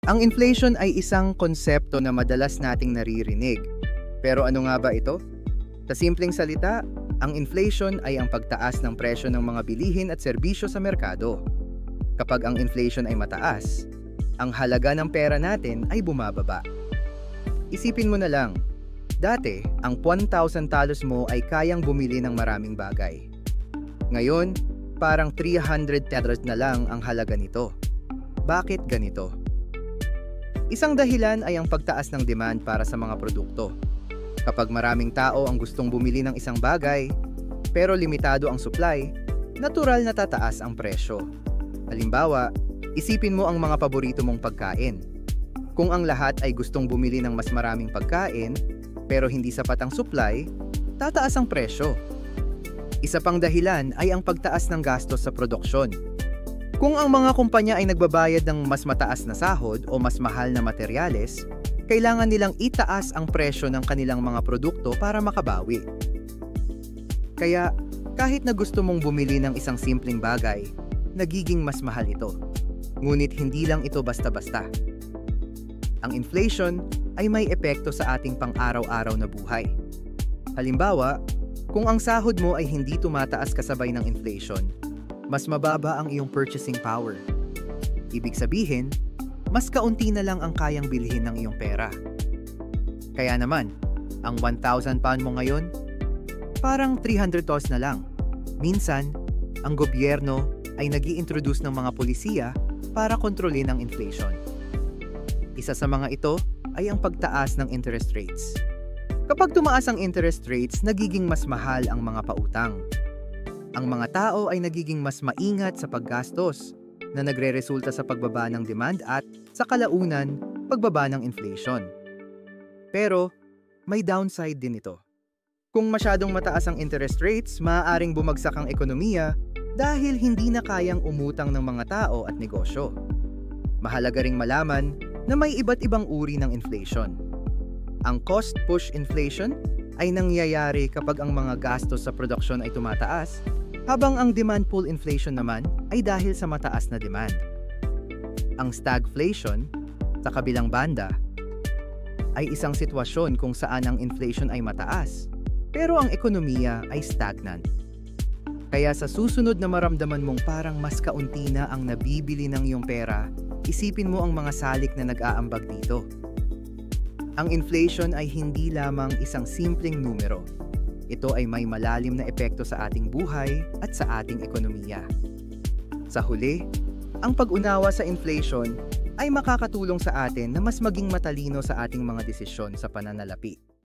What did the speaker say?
Ang inflation ay isang konsepto na madalas nating naririnig. Pero ano nga ba ito? Sa simpleng salita, ang inflation ay ang pagtaas ng presyo ng mga bilihin at serbisyo sa merkado. Kapag ang inflation ay mataas, ang halaga ng pera natin ay bumababa. Isipin mo na lang, dati ang 1,000 talos mo ay kayang bumili ng maraming bagay. Ngayon, parang 300 talos na lang ang halaga nito. Bakit ganito? Isang dahilan ay ang pagtaas ng demand para sa mga produkto. Kapag maraming tao ang gustong bumili ng isang bagay, pero limitado ang supply, natural na tataas ang presyo. Halimbawa, isipin mo ang mga paborito mong pagkain. Kung ang lahat ay gustong bumili ng mas maraming pagkain, pero hindi sapat ang supply, tataas ang presyo. Isa pang dahilan ay ang pagtaas ng gastos sa produksyon. Kung ang mga kumpanya ay nagbabayad ng mas mataas na sahod o mas mahal na materyales, kailangan nilang itaas ang presyo ng kanilang mga produkto para makabawi. Kaya, kahit na gusto mong bumili ng isang simpleng bagay, nagiging mas mahal ito. Ngunit hindi lang ito basta-basta. Ang inflation ay may epekto sa ating pang-araw-araw na buhay. Halimbawa, kung ang sahod mo ay hindi tumataas kasabay ng inflation, mas mababa ang iyong purchasing power. Ibig sabihin, mas kaunti na lang ang kayang bilhin ng iyong pera. Kaya naman, ang 1,000 pound mo ngayon, parang 300 tos na lang. Minsan, ang gobyerno ay nag-i-introduce ng mga pulisiya para kontrolin ang inflation. Isa sa mga ito ay ang pagtaas ng interest rates. Kapag tumaas ang interest rates, nagiging mas mahal ang mga pautang. Ang mga tao ay nagiging mas maingat sa paggastos na nagreresulta sa pagbaba ng demand at, sa kalaunan, pagbaba ng inflation. Pero, may downside din ito. Kung masyadong mataas ang interest rates, maaaring bumagsak ang ekonomiya dahil hindi na kayang umutang ng mga tao at negosyo. Mahalaga ring malaman na may iba't ibang uri ng inflation. Ang cost-push inflation ay nangyayari kapag ang mga gastos sa produksyon ay tumataas, habang ang demand-pull inflation naman ay dahil sa mataas na demand. Ang stagflation, sa kabilang banda, ay isang sitwasyon kung saan ang inflation ay mataas, pero ang ekonomiya ay stagnant. Kaya sa susunod na maramdaman mong parang mas kaunti na ang nabibili ng iyong pera, isipin mo ang mga salik na nag-aambag dito. Ang inflation ay hindi lamang isang simpleng numero. Ito ay may malalim na epekto sa ating buhay at sa ating ekonomiya. Sa huli, ang pag-unawa sa inflation ay makakatulong sa atin na mas maging matalino sa ating mga desisyon sa pananalapi.